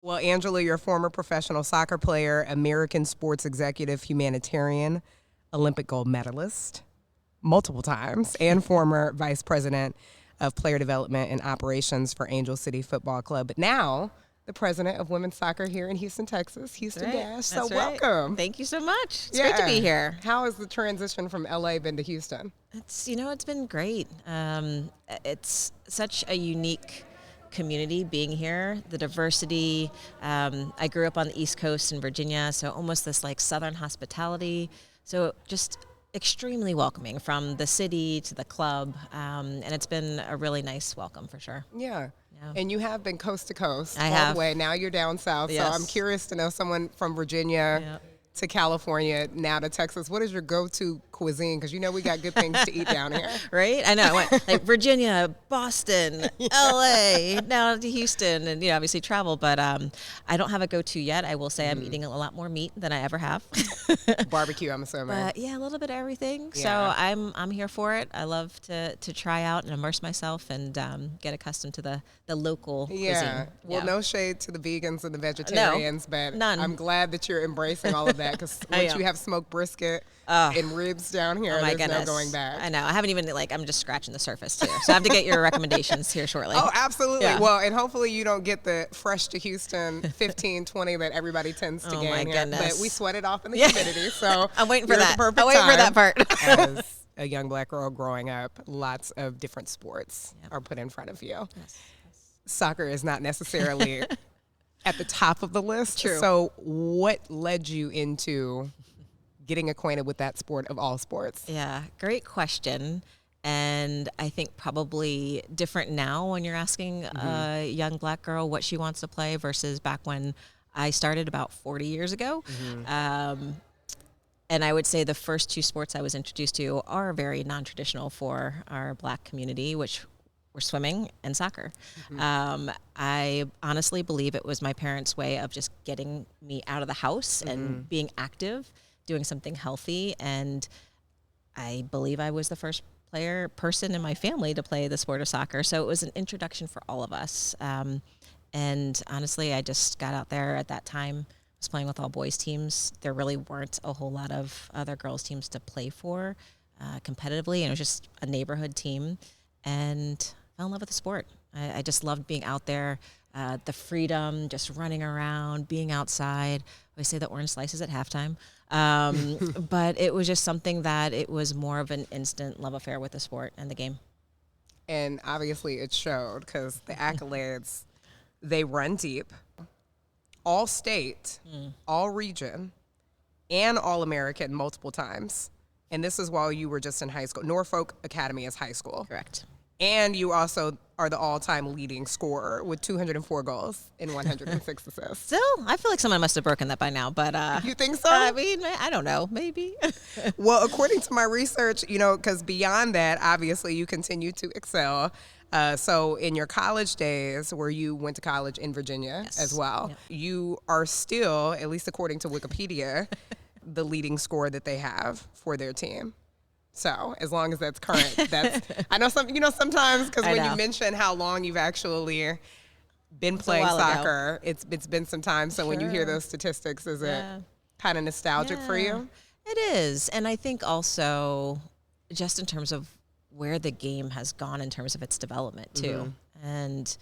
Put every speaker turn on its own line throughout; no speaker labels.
Well, Angela, you're a former professional soccer player, American sports executive, humanitarian, Olympic gold medalist multiple times, and former vice president of player development and operations for Angel City Football Club. But now, the president of women's soccer here in Houston, Texas, Houston Dash. So welcome.
Thank you so much. It's great to be here.
How has the transition from LA been to Houston?
It's been great. It's such a unique community being here, the diversity. I grew up on the East Coast in Virginia, so almost this like Southern hospitality. So just extremely welcoming from the city to the club. And it's been a really nice welcome for sure.
Yeah. And you have been coast to coast
I
all
have.
the way. Now you're down south.
Yes.
So I'm curious to know someone from Virginia to California, now to Texas. What is your go-to cuisine? Because you know we got good things to eat down here.
Right? I know. I went like Virginia, Boston, LA, now to Houston, and obviously travel. But I don't have a go-to yet. I will say I'm eating a lot more meat than I ever have.
Barbecue, I'm assuming.
But yeah, a little bit of everything.
Yeah.
So I'm here for it. I love to try out and immerse myself and get accustomed to the local cuisine.
Well, no shade to the vegans and the vegetarians, but
none.
I'm glad that you're embracing all of that, because once you have smoked brisket and ribs down here,
Oh my
there's
goodness.
no going back.
I know. I haven't even I'm just scratching the surface too. So I have to get your recommendations here shortly.
Oh, absolutely.
Yeah.
Well, and hopefully you don't get the fresh to Houston 15, 20 that everybody tends to
Oh
gain
my
here.
goodness.
But we sweat it off in the humidity, so
I'm waiting for
you're at
that.
the perfect
I'm waiting for that
time.
part.
As a young black girl growing up, lots of different sports are put in front of you.
Yes.
Soccer is not necessarily at the top of the list.
True.
So what led you into getting acquainted with that sport of all sports?
Yeah, great question. And I think probably different now when you're asking a young black girl what she wants to play versus back when I started about 40 years ago. And I would say the first two sports I was introduced to are very non-traditional for our black community, which were swimming and soccer. I honestly believe it was my parents' way of just getting me out of the house and being active, doing something healthy. And I believe I was the first person in my family to play the sport of soccer. So it was an introduction for all of us. And honestly, I just got out there at that time, was playing with all boys teams. There really weren't a whole lot of other girls teams to play for competitively. And it was just a neighborhood team, and fell in love with the sport. I just loved being out there, the freedom, just running around, being outside. I say the orange slices at halftime. But it was just something that it was more of an instant love affair with the sport and the game.
And obviously it showed, because the accolades, they run deep. All state, all region, and all American multiple times. And this is while you were just in high school. Norfolk Academy is high school.
Correct.
And you also are the all-time leading scorer with 204 goals and 106 assists.
Still, I feel like someone must have broken that by now, but
You think so?
I mean, I don't know, maybe.
Well, according to my research, because beyond that, obviously you continue to excel. So in your college days, where you went to college in Virginia as well, you are still, at least according to Wikipedia, the leading scorer that they have for their team. So as long as that's current, I know sometimes, because when you mention how long you've actually been playing soccer, it's been some time. So when you hear those statistics, is it kind of nostalgic for you?
It is. And I think also just in terms of where the game has gone in terms of its development too. And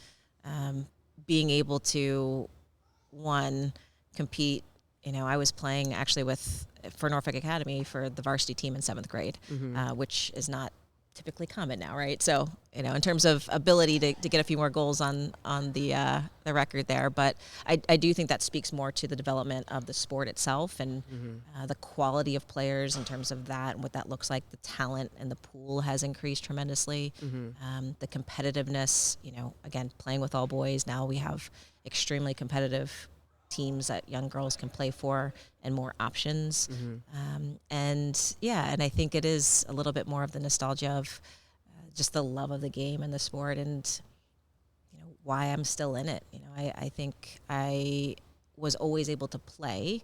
being able to, one, compete. I was playing actually for Norfolk Academy for the varsity team in 7th grade, which is not typically common now, right? So, in terms of ability to get a few more goals on the record there, but I do think that speaks more to the development of the sport itself and the quality of players in terms of that and what that looks like. The talent and the pool has increased tremendously. The competitiveness, again, playing with all boys, now we have extremely competitive teams that young girls can play for and more options. And I think it is a little bit more of the nostalgia of just the love of the game and the sport and, why I'm still in it. I think I was always able to play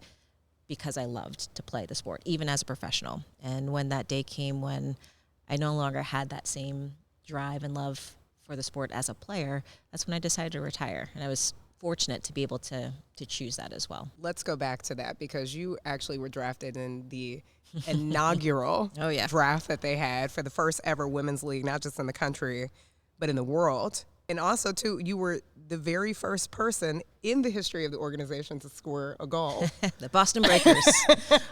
because I loved to play the sport, even as a professional. And when that day came when I no longer had that same drive and love for the sport as a player, that's when I decided to retire. And I was fortunate to be able to choose that as well.
Let's go back to that, because you actually were drafted in the inaugural draft that they had for the first ever women's league, not just in the country, but in the world. And also, too, you were the very first person in the history of the organization to score a goal.
The Boston Breakers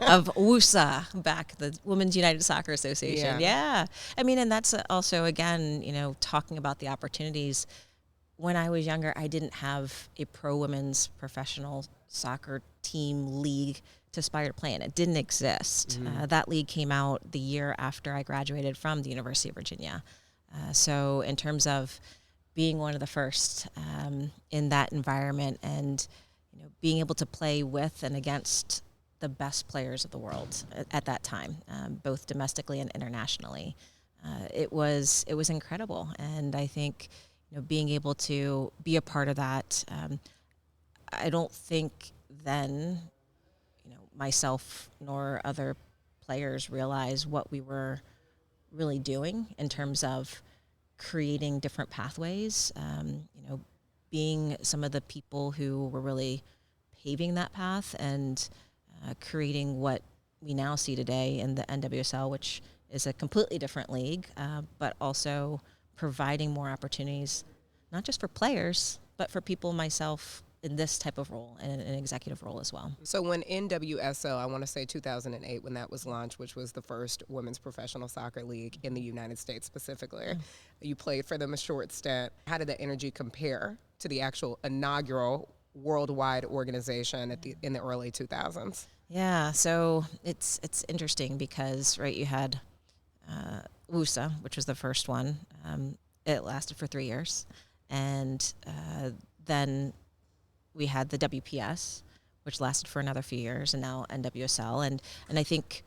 of WUSA, back the Women's United Soccer Association. Yeah. I mean, and that's also, again, talking about the opportunities. When I was younger, I didn't have a pro women's professional soccer team league to aspire to play in. It didn't exist. That league came out the year after I graduated from the University of Virginia. So in terms of being one of the first in that environment, and being able to play with and against the best players of the world at that time, both domestically and internationally, it was incredible. And I think being able to be a part of that, I don't think then myself nor other players realized what we were really doing in terms of creating different pathways, being some of the people who were really paving that path, and creating what we now see today in the NWSL, which is a completely different league, but also providing more opportunities, not just for players, but for people, myself, in this type of role, and an executive role as well.
So when NWSL, I want to say 2008, when that was launched, which was the first women's professional soccer league in the United States specifically, you played for them a short stint. How did the energy compare to the actual inaugural worldwide organization in the early 2000s?
Yeah, so it's interesting because, right, you had WUSA, which was the first one. It lasted for 3 years. And then we had the WPS, which lasted for another few years, and now NWSL. And I think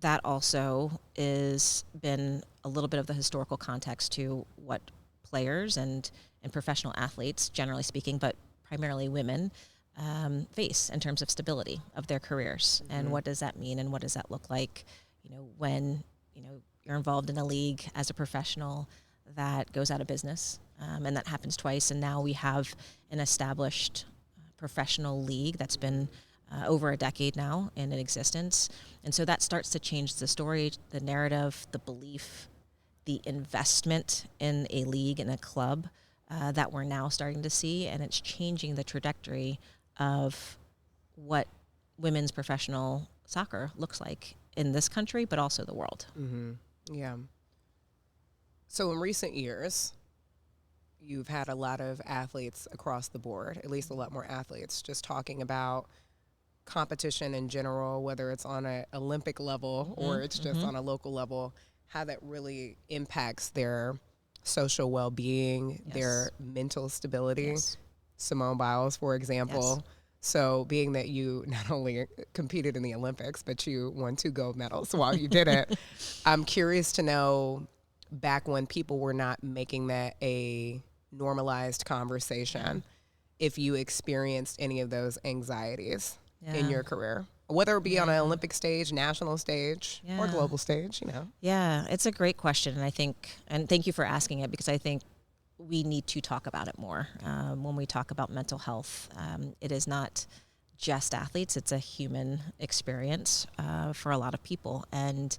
that also is been a little bit of the historical context to what players and professional athletes, generally speaking, but primarily women, face in terms of stability of their careers. And what does that mean, and what does that look like, when you're involved in a league as a professional that goes out of business, and that happens twice. And now we have an established professional league that's been over a decade now in existence. And so that starts to change the story, the narrative, the belief, the investment in a league and a club that we're now starting to see. And it's changing the trajectory of what women's professional soccer looks like in this country, but also the world.
Yeah. So in recent years, you've had a lot of athletes across the board, at least a lot more athletes, just talking about competition in general, whether it's on an Olympic level or it's just on a local level, how that really impacts their social well-being, their mental stability. Simone Biles, for example. So being that you not only competed in the Olympics, but you won 2 gold medals while you did it, I'm curious to know, back when people were not making that a normalized conversation, if you experienced any of those anxieties in your career, whether it be on an Olympic stage, national stage, or global stage,
Yeah, it's a great question. And thank you for asking it, because I think we need to talk about it more. When we talk about mental health, it is not just athletes, it's a human experience for a lot of people. And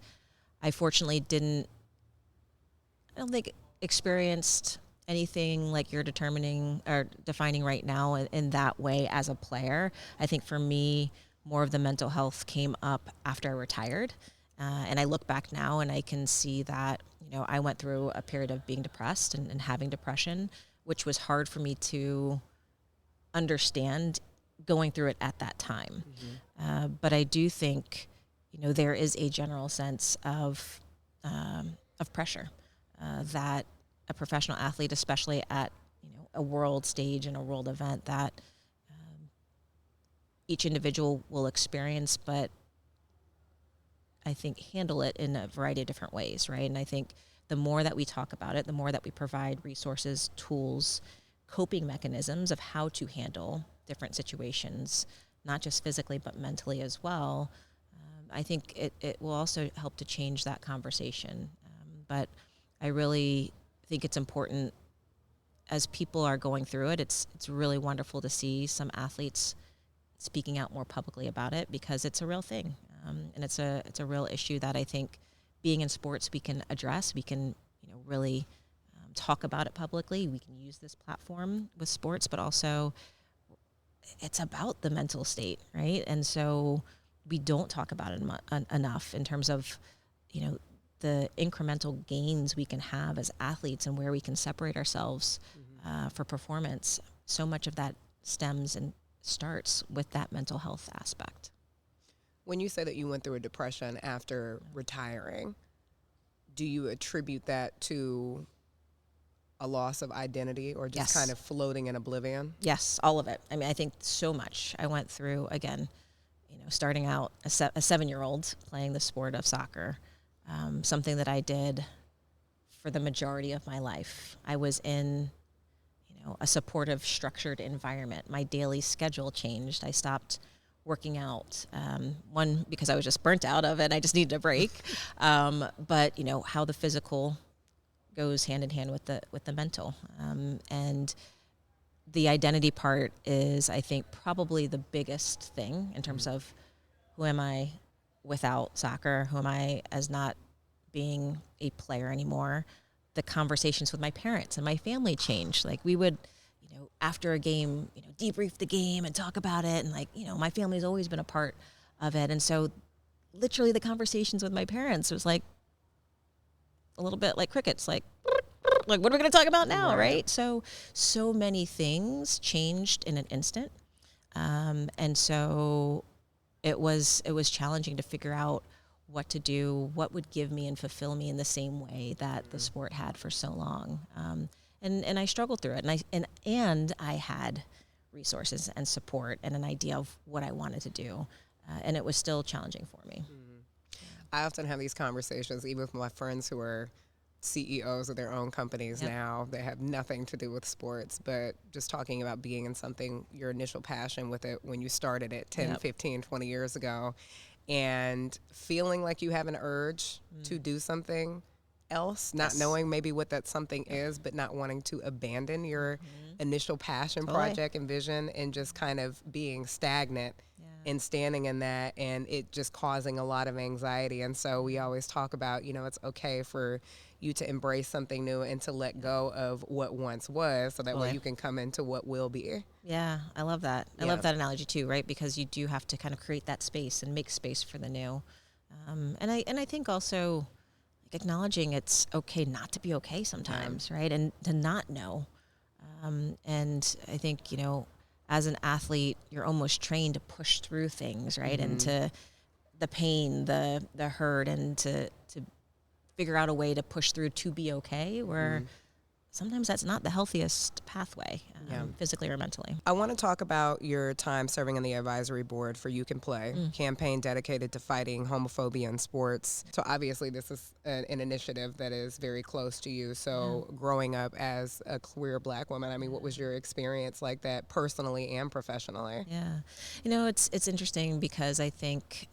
I fortunately I don't think experienced anything like you're determining or defining right now in that way as a player. I think for me, more of the mental health came up after I retired. And I look back now and I can see that, I went through a period of being depressed and having depression, which was hard for me to understand going through it at that time. But I do think, there is a general sense of pressure that a professional athlete, especially at a world stage and a world event, that each individual will experience, but I think handle it in a variety of different ways, right? And I think the more that we talk about it, the more that we provide resources, tools, coping mechanisms of how to handle different situations, not just physically, but mentally as well, I think it will also help to change that conversation. But I really think it's important as people are going through it, it's really wonderful to see some athletes speaking out more publicly about it, because it's a real thing, and it's a real issue that I think being in sports we can address. We can really talk about it publicly. We can use this platform with sports, but also it's about the mental state, right? And so we don't talk about it enough in terms of the incremental gains we can have as athletes and where we can separate ourselves for performance. So much of that stems and starts with that mental health aspect.
When you say that you went through a depression after retiring, do you attribute that to a loss of identity or just kind of floating in oblivion?
Yes, all of it. I mean, I think so much. I went through, again, starting out a 7-year-old playing the sport of soccer, something that I did for the majority of my life. I was in a supportive, structured environment. My daily schedule changed. I stopped working out. One, because I was just burnt out of it. I just needed a break. But how the physical goes hand in hand with the mental. And the identity part is, I think, probably the biggest thing in terms of who am I without soccer? Who am I as not being a player anymore? The conversations with my parents and my family changed. Like, we would, after a game, debrief the game and talk about it. And my family's always been a part of it. And so literally the conversations with my parents was like a little bit like crickets, like what are we going to talk about now? Right. So many things changed in an instant. And so it was challenging to figure out what to do, what would give me and fulfill me in the same way that the sport had for so long. And I struggled through it, and I had resources and support and an idea of what I wanted to do, and it was still challenging for me.
I often have these conversations, even with my friends who are CEOs of their own companies now that have nothing to do with sports, but just talking about being in something, your initial passion with it when you started it 10, 15, 20 years ago, and feeling like you have an urge to do something else, not knowing maybe what that something is, but not wanting to abandon your initial passion project and vision, and just kind of being stagnant and standing in that, and it just causing a lot of anxiety. And so we always talk about, it's okay for you to embrace something new and to let go of what once was, so that way you can come into what will be.
Yeah, I love that. I love that analogy too, right? Because you do have to kind of create that space and make space for the new. And I think also acknowledging it's okay not to be okay sometimes, right? And to not know. And I think, as an athlete, you're almost trained to push through things, right? And to the pain, the hurt, and to figure out a way to push through to be okay, where sometimes that's not the healthiest pathway, physically or mentally.
I want to talk about your time serving on the advisory board for You Can Play, campaign dedicated to fighting homophobia in sports. So obviously this is an initiative that is very close to you. So growing up as a queer Black woman, I mean, what was your experience like that personally and professionally?
Yeah. It's interesting because I think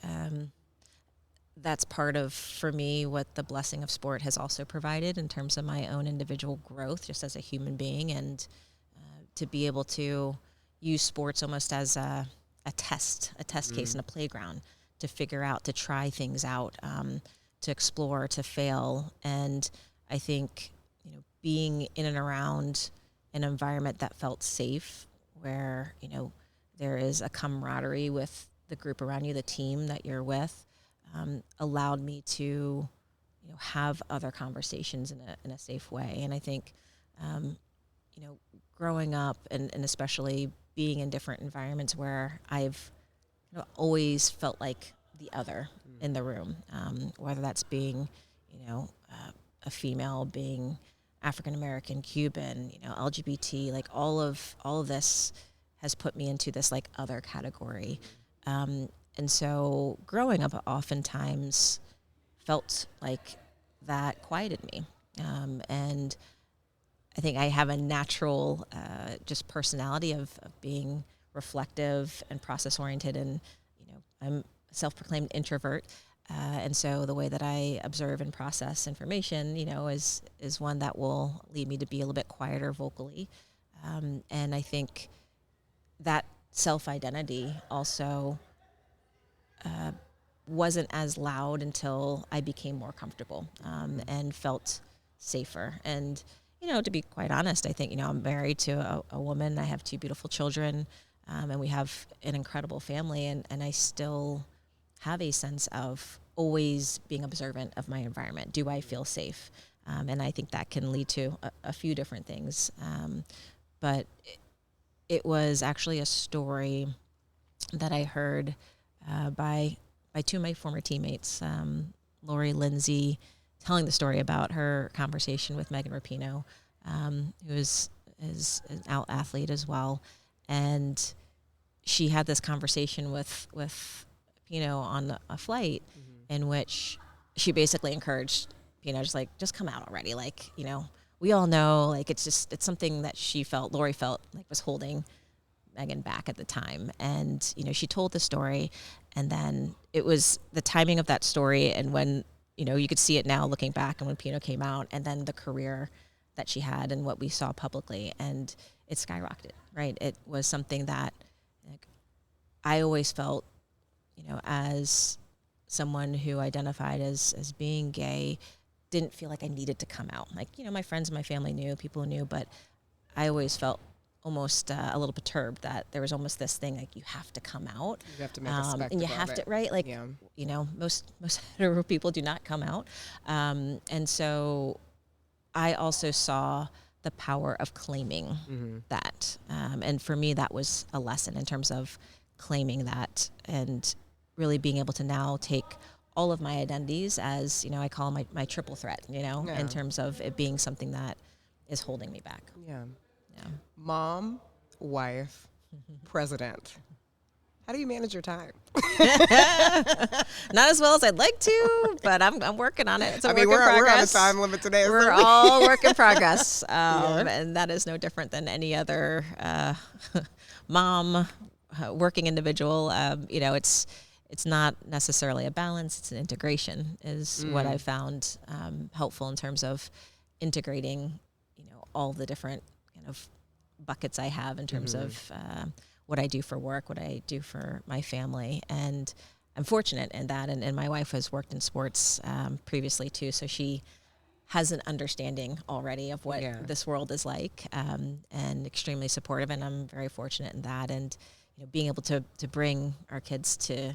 that's part of, for me, what the blessing of sport has also provided in terms of my own individual growth just as a human being, and to be able to use sports almost as a test case in a playground to figure out, to try things out, to explore, to fail. And I think, being in and around an environment that felt safe, where, there is a camaraderie with the group around you, the team that you're with, allowed me to, have other conversations in a safe way. And I think, growing up and especially being in different environments where I've always felt like the other in the room, whether that's being, a female, being African American, Cuban, LGBT, like all of this has put me into this like other category. And so growing up oftentimes felt like that quieted me. And I think I have a natural just personality of being reflective and process oriented, and I'm a self-proclaimed introvert. And so the way that I observe and process information, is one that will lead me to be a little bit quieter vocally. And I think that self-identity also wasn't as loud until I became more comfortable and felt safer. And, to be quite honest, I think, I'm married to a woman. I have 2 beautiful children, and we have an incredible family. And I still have a sense of always being observant of my environment. Do I feel safe? And I think that can lead to a few different things. But it was actually a story that I heard by 2 of my former teammates, Lori Lindsay, telling the story about her conversation with Megan Rapinoe, who is an out athlete as well. And she had this conversation with Rapinoe on a flight in which she basically encouraged Rapinoe, just come out already. Like, we all know, like, it's something that Lori felt like was holding Megan back at the time. And, she told the story, and then it was the timing of that story. And when, you could see it now looking back, and when Pino came out, and then the career that she had and what we saw publicly, and it skyrocketed, right? It was something that, like, I always felt, as someone who identified as being gay, didn't feel like I needed to come out. Like, my friends and my family knew, people knew, but I always felt almost a little perturbed that there was almost this thing like you have to come out.
You have to make a spectacle
and you have
of
to,
it.
right? Like, most hetero people do not come out. And so I also saw the power of claiming that. And for me, that was a lesson in terms of claiming that and really being able to now take all of my identities as, I call my triple threat, in terms of it being something that is holding me back.
Yeah. Mom, wife, president. How do you manage your time?
Not as well as I'd like to, but I'm working on it. It's a work in progress.
We're on a time limit today.
We're all work in progress. And that is no different than any other mom, working individual. It's not necessarily a balance. It's an integration is what I found helpful in terms of integrating, all the different kind of buckets I have in terms of what I do for work, what I do for my family. And I'm fortunate in that. And my wife has worked in sports previously too. So she has an understanding already of what this world is like, and extremely supportive. And I'm very fortunate in that. And, being able to bring our kids to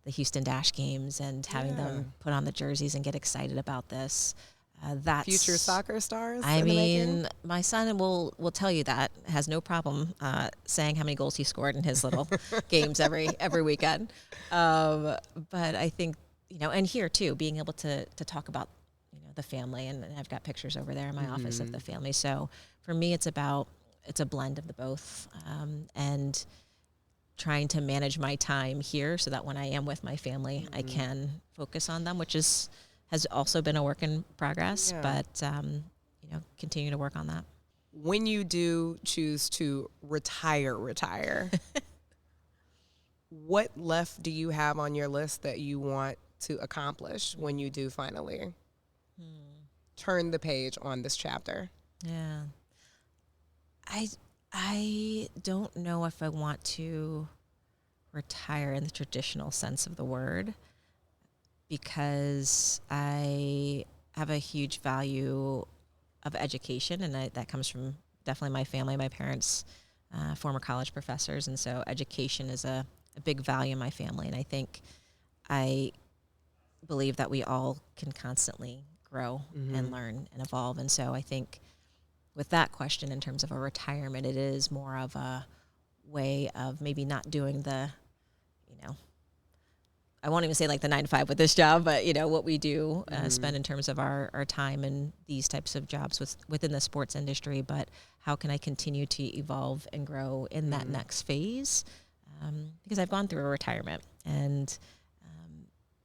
the Houston Dash games and having them put on the jerseys and get excited about this. That's
future soccer stars.
I mean, my son will tell you that, has no problem saying how many goals he scored in his little games every weekend. But I think, and here too, being able to talk about, the family, and I've got pictures over there in my office of the family. So for me, it's a blend of the both, and trying to manage my time here so that when I am with my family, I can focus on them, which has also been a work in progress, but, continue to work on that.
When you do choose to retire, what left do you have on your list that you want to accomplish when you do finally turn the page on this chapter?
Yeah. I don't know if I want to retire in the traditional sense of the word, because I have a huge value of education, and that comes from definitely my family, my parents, former college professors, and so education is a big value in my family, and I believe that we all can constantly grow and learn and evolve, and so I think with that question in terms of a retirement, it is more of a way of maybe not doing the, I won't even say like the 9 to 5 with this job, but what we do spend in terms of our time in these types of jobs within the sports industry, but how can I continue to evolve and grow in that next phase? Because I've gone through a retirement, and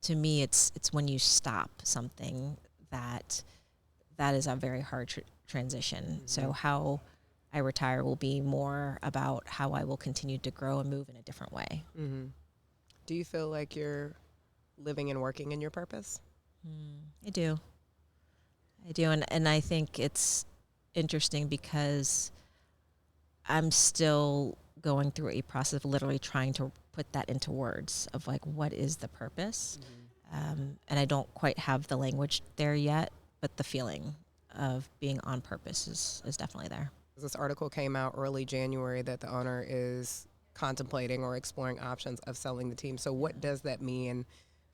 to me, it's when you stop something that is a very hard transition. So how I retire will be more about how I will continue to grow and move in a different way.
Do you feel like you're living and working in your purpose?
I do. And I think it's interesting because I'm still going through a process of literally trying to put that into words of like, what is the purpose? And I don't quite have the language there yet, but the feeling of being on purpose is definitely there.
This article came out early January that the owner is contemplating or exploring options of selling the team. So what does that mean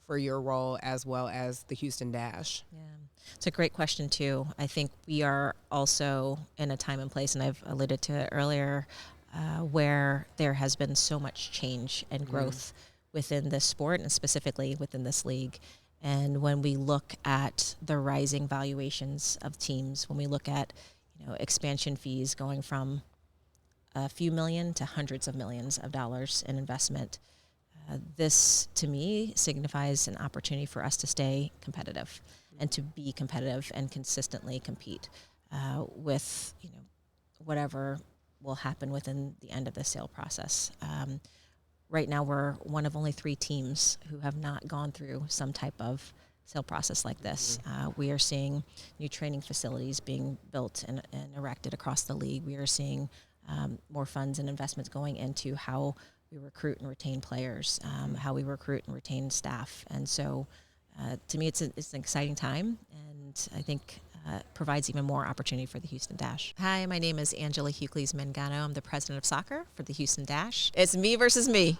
for your role as well as the Houston Dash?
Yeah, it's a great question too. I think we are also in a time and place, and I've alluded to it earlier, where there has been so much change and growth within this sport and specifically within this league. And when we look at the rising valuations of teams, when we look at expansion fees going from a few million to hundreds of millions of dollars in investment, this to me signifies an opportunity for us to stay competitive and to be competitive and consistently compete with whatever will happen within the end of the sale process. Right now, we're one of only 3 teams who have not gone through some type of sale process like this. We are seeing new training facilities being built and erected across the league. We are seeing more funds and investments going into how we recruit and retain players, how we recruit and retain staff. And so to me, it's an exciting time, and I think provides even more opportunity for the Houston Dash. Hi, my name is Angela Mangano. I'm the president of soccer for the Houston Dash. It's me versus me.